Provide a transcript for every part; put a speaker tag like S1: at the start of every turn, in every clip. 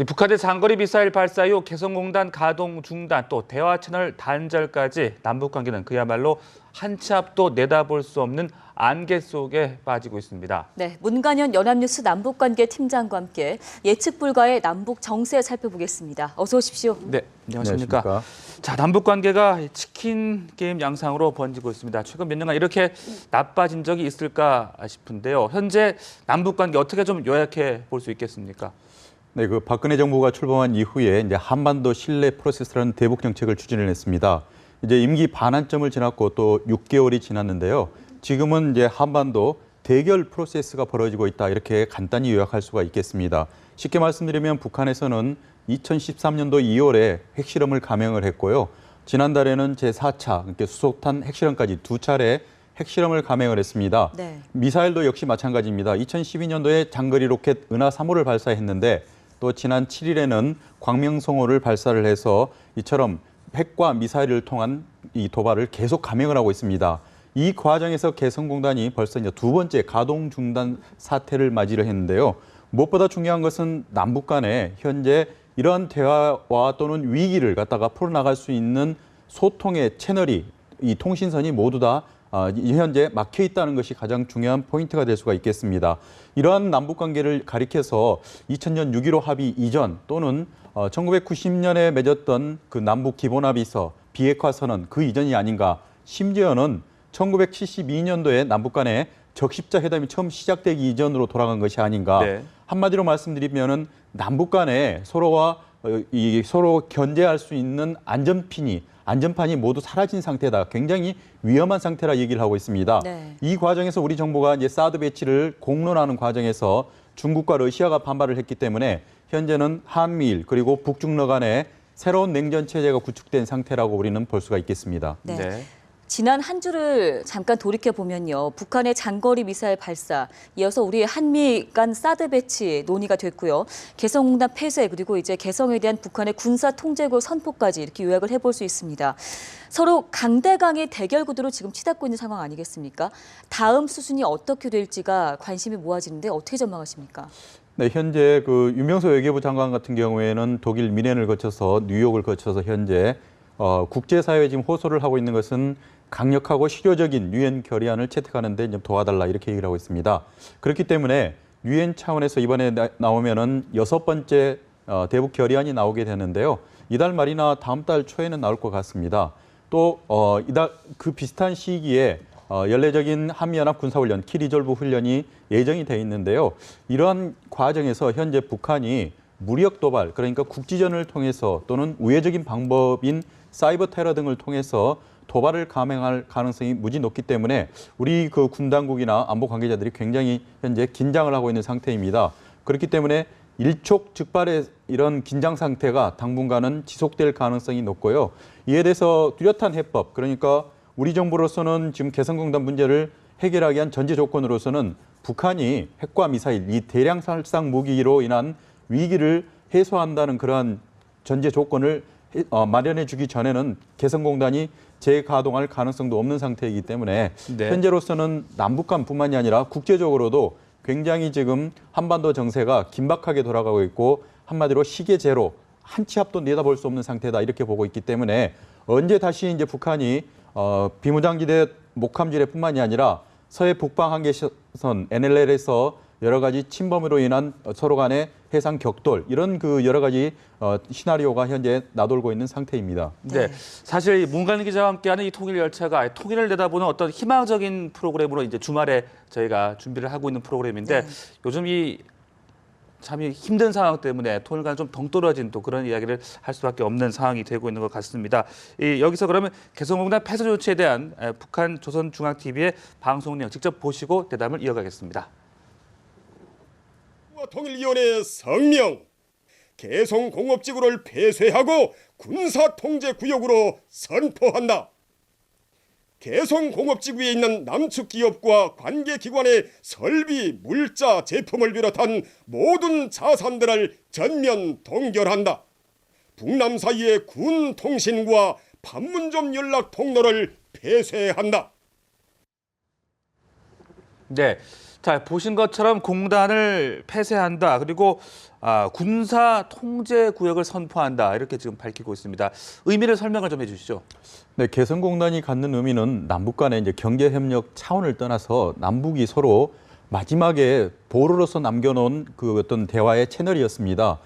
S1: 북한의 장거리 미사일 발사 이후 개성공단 가동 중단, 또 대화 채널 단절까지 남북 관계는 그야말로 한 치 앞도 내다볼 수 없는 안개 속에 빠지고 있습니다.
S2: 네, 문관현 연합뉴스 남북관계 팀장과 함께 예측 불가의 남북 정세 살펴보겠습니다. 어서 오십시오.
S1: 네, 안녕하십니까. 자, 남북 관계가 치킨 게임 양상으로 번지고 있습니다. 최근 몇 년간 이렇게 나빠진 적이 있을까 싶은데요. 현재 남북 관계 어떻게 좀 요약해 볼 수 있겠습니까?
S3: 네, 박근혜 정부가 출범한 이후에 이제 한반도 신뢰 프로세스라는 대북 정책을 추진을 했습니다. 이제 임기 반환점을 지났고 또 6개월이 지났는데요. 지금은 이제 한반도 대결 프로세스가 벌어지고 있다, 이렇게 간단히 요약할 수가 있겠습니다. 쉽게 말씀드리면 북한에서는 2013년도 2월에 핵실험을 감행을 했고요. 지난달에는 제4차, 그러니까 수소탄 핵실험까지 두 차례 핵실험을 감행을 했습니다.
S2: 네.
S3: 미사일도 역시 마찬가지입니다. 2012년도에 장거리 로켓 은하 3호를 발사했는데 또 지난 7일에는 광명성호를 발사를 해서 이처럼 핵과 미사일을 통한 이 도발을 계속 감행을 하고 있습니다. 이 과정에서 개성공단이 벌써 이제 두 번째 가동 중단 사태를 맞이를 했는데요. 무엇보다 중요한 것은 남북 간에 현재 이러한 대화와 또는 위기를 갖다가 풀어나갈 수 있는 소통의 채널이, 이 통신선이 모두 다 현재 막혀 있다는 것이 가장 중요한 포인트가 될 수가 있겠습니다. 이러한 남북 관계를 가리켜서 2000년 6.15 합의 이전 또는 1990년에 맺었던 그 남북 기본합의서, 비핵화 선언 그 이전이 아닌가. 심지어는 1972년도에 남북 간의 적십자 회담이 처음 시작되기 이전으로 돌아간 것이 아닌가.
S1: 네.
S3: 한마디로 말씀드리면은 남북 간에 서로 견제할 수 있는 안전판이 모두 사라진 상태다. 굉장히 위험한 상태라 얘기를 하고 있습니다.
S2: 네.
S3: 이 과정에서 우리 정부가 이제 사드 배치를 공론하는 과정에서 중국과 러시아가 반발을 했기 때문에 현재는 한미일 그리고 북중러 간에 새로운 냉전 체제가 구축된 상태라고 우리는 볼 수가 있겠습니다.
S2: 네.
S1: 네.
S2: 지난 한 주를 잠깐 돌이켜보면요. 북한의 장거리 미사일 발사, 이어서 우리 한미 간 사드 배치 논의가 됐고요. 개성공단 폐쇄, 그리고 이제 개성에 대한 북한의 군사 통제국 선포까지 이렇게 요약을 해볼 수 있습니다. 서로 강대강의 대결 구도로 지금 치닫고 있는 상황 아니겠습니까? 다음 수순이 어떻게 될지가 관심이 모아지는데 어떻게 전망하십니까?
S3: 네, 현재 그 윤명서 외교부 장관 같은 경우에는 독일 미넨을 거쳐서 뉴욕을 거쳐서 현재 국제사회에 지금 호소를 하고 있는 것은 강력하고 실효적인 유엔 결의안을 채택하는 데 도와달라, 이렇게 얘기를 하고 있습니다. 그렇기 때문에 유엔 차원에서 이번에 나오면은 6번째 대북 결의안이 나오게 되는데요. 이달 말이나 다음 달 초에는 나올 것 같습니다. 또 이달 그 비슷한 시기에 연례적인 한미연합 군사훈련, 키리졸브 훈련이 예정이 돼 있는데요. 이러한 과정에서 현재 북한이 무력 도발, 그러니까 국지전을 통해서 또는 우회적인 방법인 사이버 테러 등을 통해서 도발을 감행할 가능성이 무지 높기 때문에 우리 그 군 당국이나 안보 관계자들이 굉장히 현재 긴장을 하고 있는 상태입니다. 그렇기 때문에 일촉즉발의 이런 긴장 상태가 당분간은 지속될 가능성이 높고요. 이에 대해서 뚜렷한 해법, 그러니까 우리 정부로서는 지금 개성공단 문제를 해결하기 위한 전제 조건으로서는 북한이 핵과 미사일, 이 대량 살상 무기로 인한 위기를 해소한다는 그러한 전제 조건을 마련해 주기 전에는 개성공단이 재가동할 가능성도 없는 상태이기 때문에
S1: 네.
S3: 현재로서는 남북 간뿐만이 아니라 국제적으로도 굉장히 지금 한반도 정세가 긴박하게 돌아가고 있고, 한마디로 시계 제로, 한 치 앞도 내다볼 수 없는 상태다, 이렇게 보고 있기 때문에 언제 다시 이제 북한이 비무장지대 목함지대뿐만이 아니라 서해 북방 한계선 NLL에서 여러 가지 침범으로 인한 서로 간의 해상 격돌, 이런 그 여러 가지 시나리오가 현재 나돌고 있는 상태입니다.
S1: 네, 사실 문관일 기자와 함께하는 이 통일 열차가 통일을 내다보는 어떤 희망적인 프로그램으로 이제 주말에 저희가 준비를 하고 있는 프로그램인데,
S2: 네.
S1: 요즘 이 참 힘든 상황 때문에 통일 간 좀 덩떨어진 또 그런 이야기를 할 수밖에 없는 상황이 되고 있는 것 같습니다. 여기서 그러면 개성공단 폐쇄 조치에 대한 북한 조선중앙TV의 방송 내용 직접 보시고 대담을 이어가겠습니다.
S4: 통일위원회 성명, 개성공업지구를 폐쇄하고 군사통제구역으로 선포한다. 개성공업지구에 있는 남측 기업과 관계기관의 설비, 물자, 제품을 비롯한 모든 자산들을 전면 동결한다. 북남 사이의 군 통신과 판문점 연락 통로를 폐쇄한다.
S1: 네. 자, 보신 것처럼 공단을 폐쇄한다. 그리고 군사 통제 구역을 선포한다. 이렇게 지금 밝히고 있습니다. 의미를 설명을 좀 해주시죠.
S3: 네, 개성공단이 갖는 의미는 남북 간의 이제 경제 협력 차원을 떠나서 남북이 서로 마지막에 보루로서 남겨놓은 그 어떤 대화의 채널이었습니다.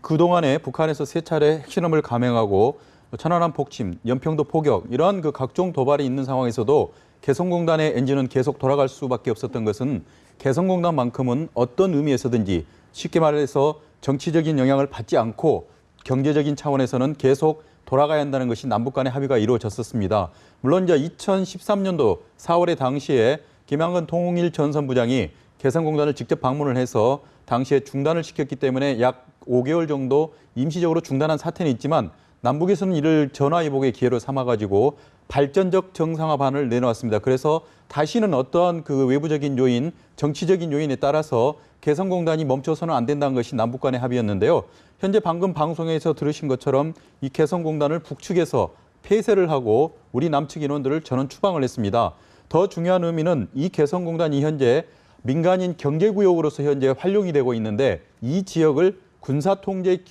S3: 그동안에 북한에서 세 차례 핵실험을 감행하고 천안함 폭침, 연평도 포격 이러한 그 각종 도발이 있는 상황에서도 개성공단의 엔진은 계속 돌아갈 수밖에 없었던 것은 개성공단만큼은 어떤 의미에서든지 쉽게 말해서 정치적인 영향을 받지 않고 경제적인 차원에서는 계속 돌아가야 한다는 것이 남북 간의 합의가 이루어졌었습니다. 물론 이제 2013년도 4월에 당시에 김양근 통일 전선부장이 개성공단을 직접 방문을 해서 당시에 중단을 시켰기 때문에 약 5개월 정도 임시적으로 중단한 사태는 있지만 남북에서는 이를 전화위복의 기회로 삼아가지고 발전적 정상화반을 내놓았습니다. 그래서 다시는 어떠한 그 외부적인 요인, 정치적인 요인에 따라서 개성공단이 멈춰서는 안 된다는 것이 남북 간의 합의였는데요. 현재 방금 방송에서 들으신 것처럼 이 개성공단을 북측에서 폐쇄를 하고 우리 남측 인원들을 전원 추방을 했습니다. 더 중요한 의미는 이 개성공단이 현재 민간인 경제구역으로서 현재 활용이 되고 있는데 이 지역을 군사통제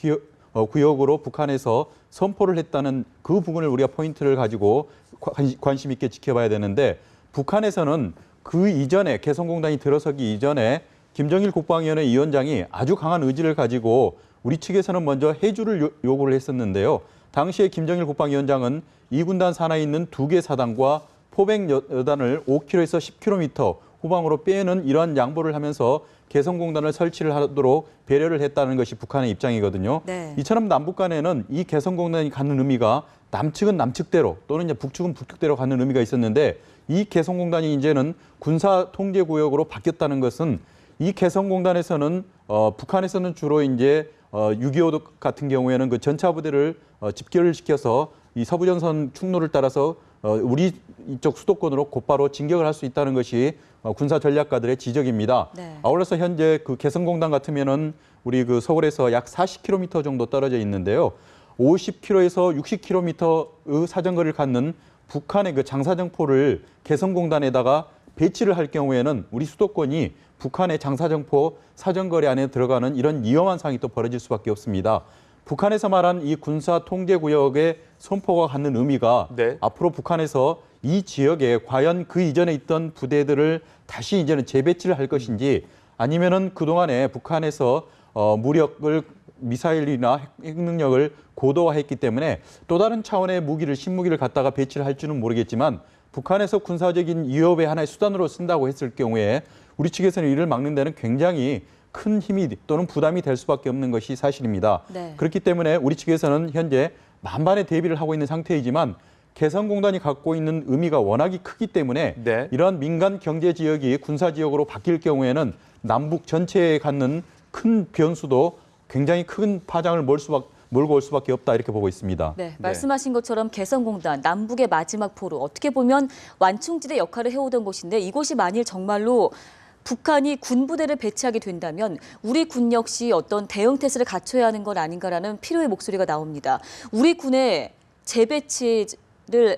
S3: 구역으로 북한에서 선포를 했다는 그 부분을 우리가 포인트를 가지고 관심 있게 지켜봐야 되는데 북한에서는 그 이전에 개성공단이 들어서기 이전에 김정일 국방위원회 위원장이 아주 강한 의지를 가지고 우리 측에서는 먼저 해주를 요구를 했었는데요. 당시에 김정일 국방위원장은 이 군단 산하에 있는 2개 사단과 포백 여단을 5km에서 10km 후방으로 빼는 이러한 양보를 하면서 개성공단을 설치를 하도록 배려를 했다는 것이 북한의 입장이거든요.
S2: 네.
S3: 이처럼 남북 간에는 이 개성공단이 갖는 의미가 남측은 남측대로 또는 이제 북측은 북측대로 갖는 의미가 있었는데 이 개성공단이 이제는 군사 통제 구역으로 바뀌었다는 것은 이 개성공단에서는 북한에서는 주로 이제 6.25 같은 경우에는 그 전차 부대를 집결을 시켜서 이 서부전선 충로를 따라서 우리 이쪽 수도권으로 곧바로 진격을 할 수 있다는 것이 군사 전략가들의 지적입니다.
S2: 네.
S3: 아울러서 현재 그 개성공단 같으면은 우리 그 서울에서 약 40km 정도 떨어져 있는데요. 50km에서 60km의 사정거리를 갖는 북한의 그 장사정포를 개성공단에다가 배치를 할 경우에는 우리 수도권이 북한의 장사정포 사정거리 안에 들어가는 이런 위험한 상황이 또 벌어질 수밖에 없습니다. 북한에서 말한 이 군사 통제구역의 선포가 갖는 의미가
S1: 네.
S3: 앞으로 북한에서 이 지역에 과연 그 이전에 있던 부대들을 다시 이제는 재배치를 할 것인지 아니면은 그동안에 북한에서 무력을 미사일이나 핵 능력을 고도화했기 때문에 또 다른 차원의 무기를 신무기를 갖다가 배치를 할지는 모르겠지만 북한에서 군사적인 위협의 하나의 수단으로 쓴다고 했을 경우에 우리 측에서는 이를 막는 데는 굉장히 큰 힘이 또는 부담이 될 수밖에 없는 것이 사실입니다.
S2: 네.
S3: 그렇기 때문에 우리 측에서는 현재 만반의 대비를 하고 있는 상태이지만 개성공단이 갖고 있는 의미가 워낙이 크기 때문에
S1: 네.
S3: 이러한 민간 경제 지역이 군사 지역으로 바뀔 경우에는 남북 전체에 갖는 큰 변수도 굉장히 큰 파장을 몰고 올 수밖에 없다 이렇게 보고 있습니다.
S2: 네, 말씀하신 것처럼 개성공단, 남북의 마지막 포로 어떻게 보면 완충지대 역할을 해오던 곳인데 이곳이 만일 정말로 북한이 군부대를 배치하게 된다면 우리 군 역시 어떤 대응 태세를 갖춰야 하는 건 아닌가라는 필요의 목소리가 나옵니다. 우리 군의 재배치를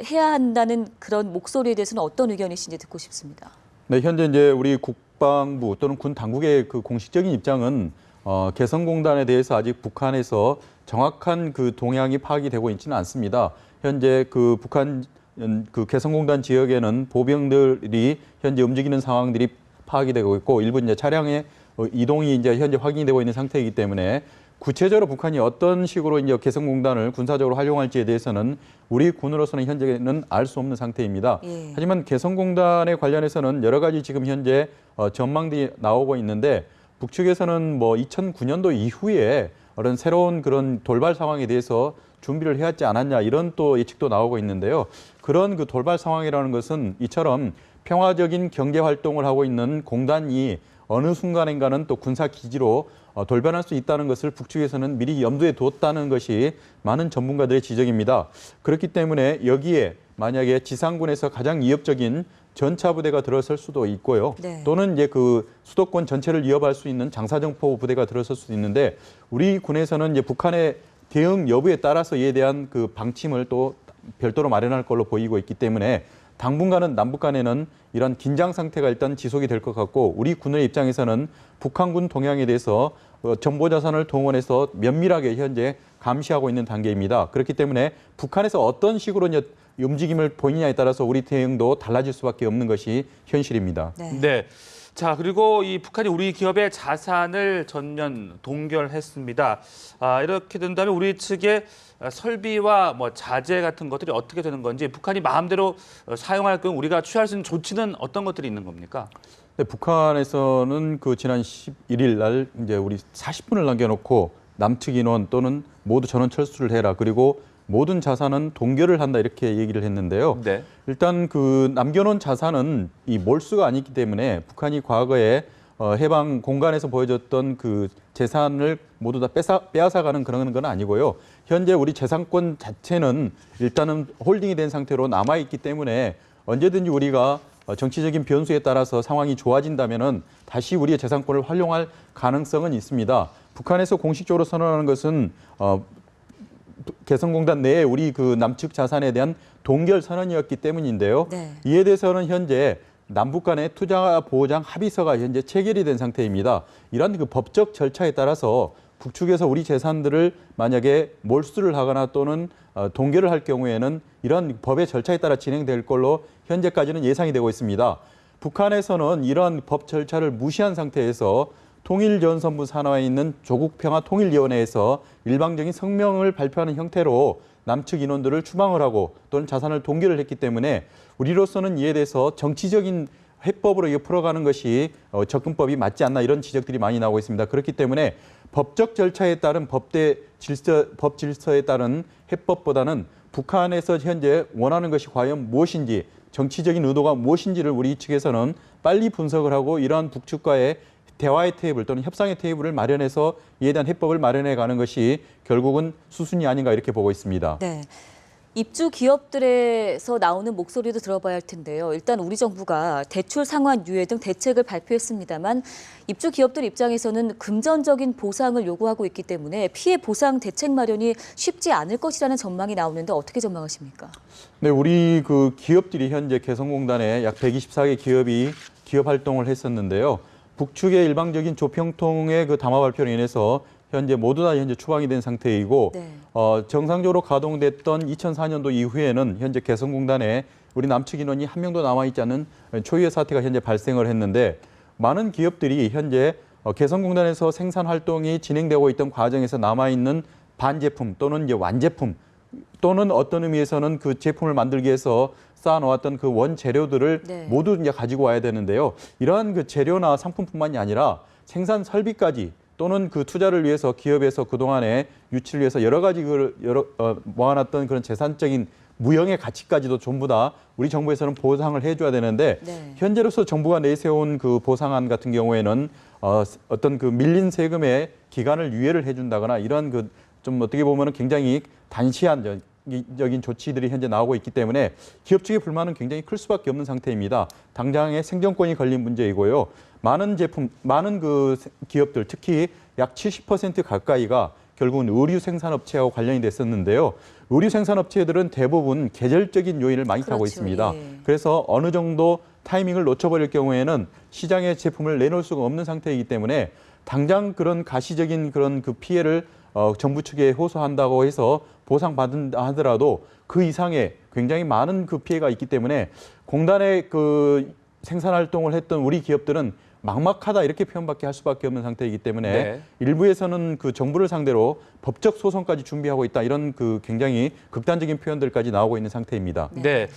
S2: 해야 한다는 그런 목소리에 대해서는 어떤 의견이신지 듣고 싶습니다.
S3: 네, 현재 이제 우리 국방부 또는 군 당국의 그 공식적인 입장은 개성공단에 대해서 아직 북한에서 정확한 그 동향이 파악이 되고 있지는 않습니다. 현재 그 북한 그 개성공단 지역에는 보병들이 현재 움직이는 상황들이 파악이 되고 있고 일부 이제 차량의 이동이 이제 현재 확인이 되고 있는 상태이기 때문에 구체적으로 북한이 어떤 식으로 이제 개성공단을 군사적으로 활용할지에 대해서는 우리 군으로서는 현재는 알 수 없는 상태입니다.
S2: 예.
S3: 하지만 개성공단에 관련해서는 여러 가지 지금 현재 전망들이 나오고 있는데 북측에서는 뭐 2009년도 이후에 그런 새로운 그런 돌발 상황에 대해서 준비를 해왔지 않았냐 이런 또 예측도 나오고 있는데요. 그런 그 돌발 상황이라는 것은 이처럼 평화적인 경제 활동을 하고 있는 공단이 어느 순간인가는 또 군사 기지로 돌변할 수 있다는 것을 북측에서는 미리 염두에 두었다는 것이 많은 전문가들의 지적입니다. 그렇기 때문에 여기에 만약에 지상군에서 가장 위협적인 전차 부대가 들어설 수도 있고요.
S2: 네.
S3: 또는 이제 그 수도권 전체를 위협할 수 있는 장사정포 부대가 들어설 수도 있는데 우리 군에서는 이제 북한의 대응 여부에 따라서 이에 대한 그 방침을 또 별도로 마련할 걸로 보이고 있기 때문에 당분간은 남북 간에는 이런 긴장 상태가 일단 지속이 될 것 같고 우리 군의 입장에서는 북한군 동향에 대해서 정보 자산을 동원해서 면밀하게 현재 감시하고 있는 단계입니다. 그렇기 때문에 북한에서 어떤 식으로 움직임을 보이느냐에 따라서 우리 대응도 달라질 수밖에 없는 것이 현실입니다.
S2: 네.
S1: 네. 자, 그리고 이 북한이 우리 기업의 자산을 전면 동결했습니다. 이렇게 된다면 우리 측의 설비와 뭐 자재 같은 것들이 어떻게 되는 건지 북한이 마음대로 사용할 경우 우리가 취할 수 있는 조치는 어떤 것들이 있는 겁니까?
S3: 네, 북한에서는 그 지난 11일 날 이제 우리 40분을 남겨놓고 남측 인원 또는 모두 전원 철수를 해라. 그리고 모든 자산은 동결을 한다 이렇게 얘기를 했는데요.
S1: 네. 일단
S3: 그 남겨놓은 자산은 이 몰수가 아니기 때문에 북한이 과거에 해방 공간에서 보여줬던 그 재산을 모두 다 빼앗아가는 그런 건 아니고요. 현재 우리 재산권 자체는 일단은 홀딩이 된 상태로 남아있기 때문에 언제든지 우리가 정치적인 변수에 따라서 상황이 좋아진다면은 다시 우리의 재산권을 활용할 가능성은 있습니다. 북한에서 공식적으로 선언하는 것은 개성공단 내에 우리 그 남측 자산에 대한 동결 선언이었기 때문인데요.
S2: 네.
S3: 이에 대해서는 현재 남북 간의 투자 보장 합의서가 현재 체결이 된 상태입니다. 이런 그 법적 절차에 따라서 북측에서 우리 재산들을 만약에 몰수를 하거나 또는 동결을 할 경우에는 이런 법의 절차에 따라 진행될 걸로 현재까지는 예상이 되고 있습니다. 북한에서는 이런 법 절차를 무시한 상태에서 통일전선부 산하에 있는 조국평화통일위원회에서 일방적인 성명을 발표하는 형태로 남측 인원들을 추방을 하고 또는 자산을 동결을 했기 때문에 우리로서는 이에 대해서 정치적인 해법으로 이거 풀어가는 것이 접근법이 맞지 않나 이런 지적들이 많이 나오고 있습니다. 그렇기 때문에 법적 절차에 따른 법 질서에 따른 해법보다는 북한에서 현재 원하는 것이 과연 무엇인지 정치적인 의도가 무엇인지를 우리 측에서는 빨리 분석을 하고 이러한 북측과의 대화의 테이블 또는 협상의 테이블을 마련해서 이에 대한 해법을 마련해 가는 것이 결국은 수순이 아닌가 이렇게 보고 있습니다.
S2: 네. 입주 기업들에서 나오는 목소리도 들어봐야 할 텐데요. 일단 우리 정부가 대출 상환 유예 등 대책을 발표했습니다만 입주 기업들 입장에서는 금전적인 보상을 요구하고 있기 때문에 피해 보상 대책 마련이 쉽지 않을 것이라는 전망이 나오는데 어떻게 전망하십니까?
S3: 네, 우리 그 기업들이 현재 개성공단에 약 124개 기업이 기업 활동을 했었는데요. 북측의 일방적인 조평통의 그 담화 발표로 인해서 현재 모두 다 현재 추방이 된 상태이고
S2: 네.
S3: 정상적으로 가동됐던 2004년도 이후에는 현재 개성공단에 우리 남측 인원이 한 명도 남아있지 않는 초유의 사태가 현재 발생을 했는데 많은 기업들이 현재 개성공단에서 생산 활동이 진행되고 있던 과정에서 남아있는 반제품 또는 이제 완제품 또는 어떤 의미에서는 그 제품을 만들기 위해서 쌓아놓았던 그 원재료들을
S2: 네.
S3: 모두 이제 가지고 와야 되는데요. 이러한 그 재료나 상품뿐만이 아니라 생산 설비까지 또는 그 투자를 위해서 기업에서 그동안에 유치를 위해서 여러 가지 모아놨던 그런 재산적인 무형의 가치까지도 전부 다 우리 정부에서는 보상을 해줘야 되는데
S2: 네.
S3: 현재로서 정부가 내세운 그 보상안 같은 경우에는 어떤 그 밀린 세금의 기간을 유예를 해준다거나 이런 그 좀 어떻게 보면은 굉장히 단시한적인 조치들이 현재 나오고 있기 때문에 기업 측의 불만은 굉장히 클 수밖에 없는 상태입니다. 당장의 생존권이 걸린 문제이고요. 많은 그 기업들 특히 약 70% 가까이가 결국은 의류 생산업체하고 관련이 됐었는데요. 의류 생산업체들은 대부분 계절적인 요인을 많이 타고
S2: 그렇죠.
S3: 있습니다.
S2: 예.
S3: 그래서 어느 정도 타이밍을 놓쳐버릴 경우에는 시장에 제품을 내놓을 수가 없는 상태이기 때문에 당장 그런 가시적인 그런 그 피해를 정부 측에 호소한다고 해서 보상받는다 하더라도 그 이상의 굉장히 많은 그 피해가 있기 때문에 공단의 그 생산 활동을 했던 우리 기업들은 막막하다 이렇게 표현밖에 할 수밖에 없는 상태이기 때문에
S1: 네.
S3: 일부에서는 그 정부를 상대로 법적 소송까지 준비하고 있다 이런 그 굉장히 극단적인 표현들까지 나오고 있는 상태입니다.
S1: 네.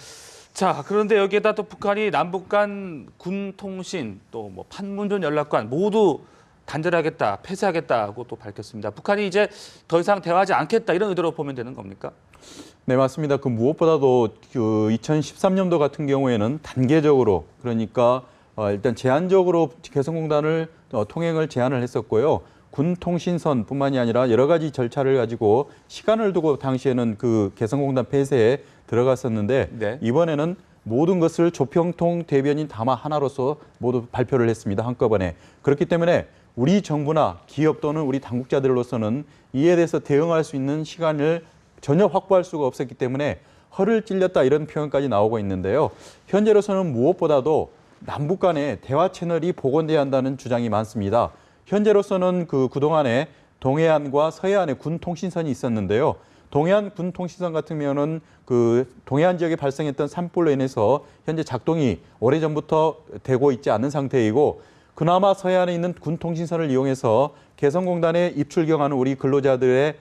S1: 자, 그런데 여기에다 또 북한이 남북 간 군 통신 또 뭐 판문점 연락관 모두 단절하겠다, 폐쇄하겠다고 또 밝혔습니다. 북한이 이제 더 이상 대화하지 않겠다 이런 의도로 보면 되는 겁니까?
S3: 네, 맞습니다. 그 무엇보다도 그 2013년도 같은 경우에는 단계적으로 그러니까 일단 제한적으로 개성공단을 통행을 제한을 했었고요. 군 통신선뿐만이 아니라 여러 가지 절차를 가지고 시간을 두고 당시에는 그 개성공단 폐쇄에 들어갔었는데
S1: 네.
S3: 이번에는 모든 것을 조평통 대변인 담화 하나로서 모두 발표를 했습니다. 한꺼번에. 그렇기 때문에 우리 정부나 기업 또는 우리 당국자들로서는 이에 대해서 대응할 수 있는 시간을 전혀 확보할 수가 없었기 때문에 허를 찔렸다 이런 표현까지 나오고 있는데요. 현재로서는 무엇보다도 남북 간의 대화 채널이 복원돼야 한다는 주장이 많습니다. 현재로서는 그동안에 동해안과 서해안에 군 통신선이 있었는데요. 동해안 군 통신선 같은 경우는 그 동해안 지역에 발생했던 산불로 인해서 현재 작동이 오래전부터 되고 있지 않은 상태이고, 그나마 서해안에 있는 군 통신선을 이용해서 개성공단에 입출경하는 우리 근로자들의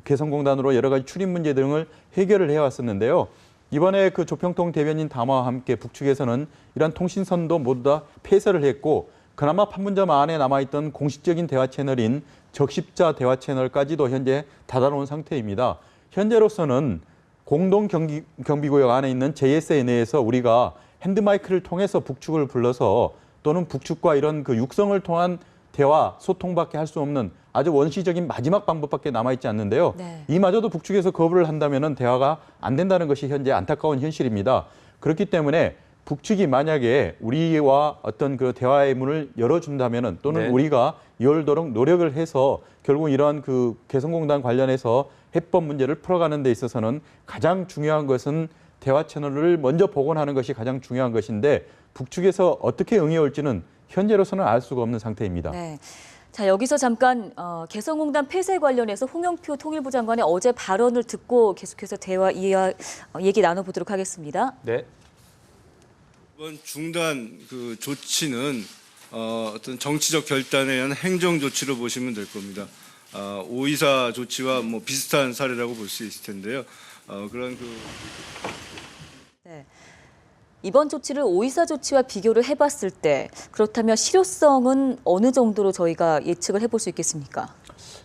S3: 개성공단으로 여러 가지 출입 문제 등을 해결을 해왔었는데요. 이번에 그 조평통 대변인 담화와 함께 북측에서는 이러한 통신선도 모두 다 폐쇄를 했고, 그나마 판문점 안에 남아있던 공식적인 대화 채널인 적십자 대화 채널까지도 현재 닫아놓은 상태입니다. 현재로서는 공동경비구역 안에 있는 JSA 내에서 우리가 핸드마이크를 통해서 북측을 불러서 또는 북측과 이런 그 육성을 통한 대화, 소통밖에 할 수 없는 아주 원시적인 마지막 방법밖에 남아있지 않는데요.
S2: 네.
S3: 이마저도 북측에서 거부를 한다면 대화가 안 된다는 것이 현재 안타까운 현실입니다. 그렇기 때문에 북측이 만약에 우리와 어떤 그 대화의 문을 열어준다면은 또는
S1: 네.
S3: 우리가 열도록 노력을 해서 결국 이러한 그 개성공단 관련해서 해법 문제를 풀어가는 데 있어서는 가장 중요한 것은 대화 채널을 먼저 복원하는 것이 가장 중요한 것인데, 북측에서 어떻게 응해올지는 현재로서는 알 수가 없는 상태입니다.
S2: 네. 자, 여기서 잠깐 개성공단 폐쇄 관련해서 홍영표 통일부 장관의 어제 발언을 듣고 계속해서 얘기 나눠보도록 하겠습니다.
S1: 네.
S5: 이번 중단 그 조치는 어떤 정치적 결단에 의한 행정 조치로 보시면 될 겁니다. 5.24 조치와 뭐 비슷한 사례라고 볼 수 있을 텐데요. 그런
S2: 네. 이번 조치를 5.24 조치와 비교를 해봤을 때 그렇다면 실효성은 어느 정도로 저희가 예측을 해볼 수 있겠습니까?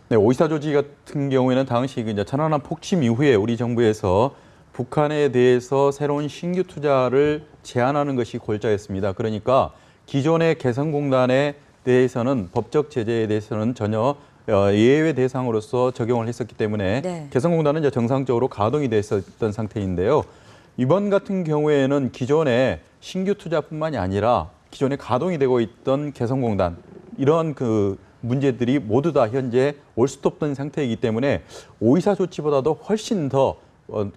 S3: 네, 5.24 조치 같은 경우에는 당시 이제 천안함 폭침 이후에 우리 정부에서 북한에 대해서 새로운 신규 투자를 제한하는 것이 골자였습니다. 그러니까 기존의 개성공단에 대해서는 법적 제재에 대해서는 전혀 예외 대상으로서 적용을 했었기 때문에
S2: 네.
S3: 개성공단은 이제 정상적으로 가동이 됐었던 상태인데요. 이번 같은 경우에는 기존의 신규 투자뿐만이 아니라 기존에 가동이 되고 있던 개성공단, 이런 그 문제들이 모두 다 현재 올스톱된 상태이기 때문에 5.24 조치보다도 훨씬 더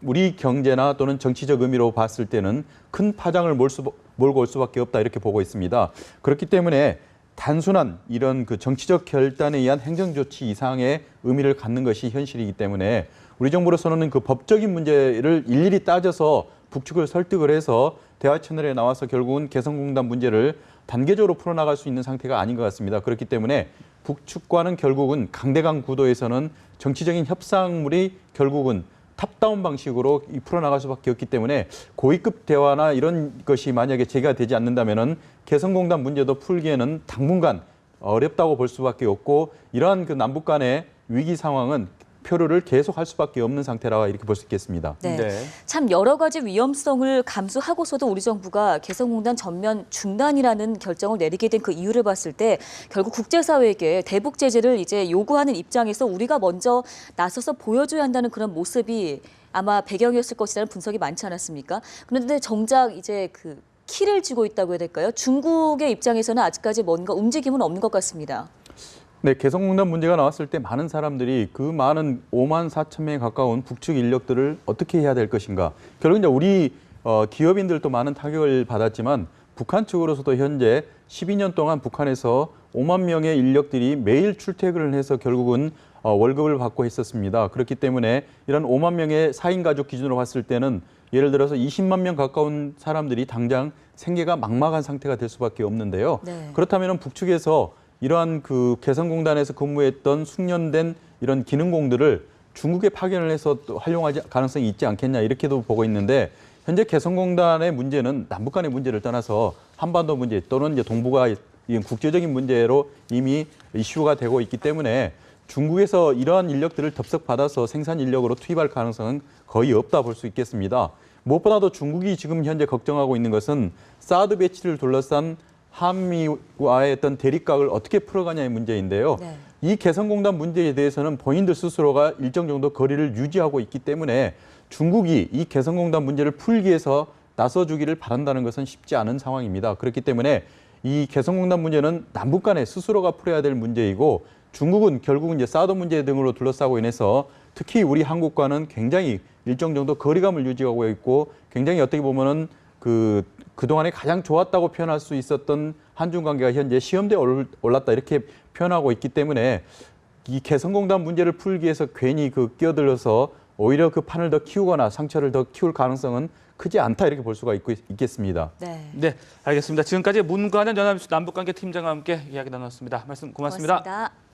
S3: 우리 경제나 또는 정치적 의미로 봤을 때는 큰 파장을 몰고 올 수밖에 없다, 이렇게 보고 있습니다. 그렇기 때문에 단순한 이런 그 정치적 결단에 의한 행정조치 이상의 의미를 갖는 것이 현실이기 때문에 우리 정부로서는 그 법적인 문제를 일일이 따져서 북측을 설득을 해서 대화 채널에 나와서 결국은 개성공단 문제를 단계적으로 풀어나갈 수 있는 상태가 아닌 것 같습니다. 그렇기 때문에 북측과는 결국은 강대강 구도에서는 정치적인 협상물이 결국은 탑다운 방식으로 풀어나갈 수밖에 없기 때문에 고위급 대화나 이런 것이 만약에 제기가 되지 않는다면은 개성공단 문제도 풀기에는 당분간 어렵다고 볼 수밖에 없고, 이러한 그 남북 간의 위기 상황은 표류를 계속할 수밖에 없는 상태라 이렇게 볼 수 있겠습니다.
S2: 네.
S1: 네.
S2: 참 여러 가지 위험성을 감수하고서도 우리 정부가 개성공단 전면 중단이라는 결정을 내리게 된 그 이유를 봤을 때 결국 국제사회에게 대북 제재를 이제 요구하는 입장에서 우리가 먼저 나서서 보여줘야 한다는 그런 모습이 아마 배경이었을 것이라는 분석이 많지 않았습니까? 그런데 정작 이제 그 키를 쥐고 있다고 해야 될까요? 중국의 입장에서는 아직까지 뭔가 움직임은 없는 것 같습니다.
S3: 네, 개성공단 문제가 나왔을 때 많은 사람들이 그 많은 5만 4천 명에 가까운 북측 인력들을 어떻게 해야 될 것인가. 결국 이제 우리 기업인들도 많은 타격을 받았지만 북한 측으로서도 현재 12년 동안 북한에서 5만 명의 인력들이 매일 출퇴근을 해서 결국은 월급을 받고 했었습니다. 그렇기 때문에 이런 5만 명의 4인 가족 기준으로 봤을 때는 예를 들어서 20만 명 가까운 사람들이 당장 생계가 막막한 상태가 될 수밖에 없는데요.
S2: 네.
S3: 그렇다면 북측에서 이러한 그 개성공단에서 근무했던 숙련된 이런 기능공들을 중국에 파견을 해서 또 활용할 가능성이 있지 않겠냐, 이렇게도 보고 있는데, 현재 개성공단의 문제는 남북 간의 문제를 떠나서 한반도 문제 또는 이제 동북아 국제적인 문제로 이미 이슈가 되고 있기 때문에 중국에서 이러한 인력들을 덥석받아서 생산 인력으로 투입할 가능성은 거의 없다 볼 수 있겠습니다. 무엇보다도 중국이 지금 현재 걱정하고 있는 것은 사드 배치를 둘러싼 한미와의 어떤 대립각을 어떻게 풀어가냐의 문제인데요.
S2: 네.
S3: 이 개성공단 문제에 대해서는 본인들 스스로가 일정 정도 거리를 유지하고 있기 때문에 중국이 이 개성공단 문제를 풀기 위해서 나서주기를 바란다는 것은 쉽지 않은 상황입니다. 그렇기 때문에 이 개성공단 문제는 남북 간에 스스로가 풀어야 될 문제이고, 중국은 결국은 이제 사드 문제 등으로 둘러싸고 인해서 특히 우리 한국과는 굉장히 일정 정도 거리감을 유지하고 있고 굉장히 어떻게 보면은 그동안에 가장 좋았다고 표현할 수 있었던 한중 관계가 현재 시험대에 올랐다 이렇게 표현하고 있기 때문에 이 개성공단 문제를 풀기 위해서 괜히 끼어들어서 오히려 그 판을 더 키우거나 상처를 더 키울 가능성은 크지 않다 이렇게 볼 수가 있겠습니다.
S2: 네.
S1: 네, 알겠습니다. 지금까지 문관현 연합뉴스 남북관계팀장과 함께 이야기 나눴습니다. 말씀 고맙습니다.
S2: 고맙습니다.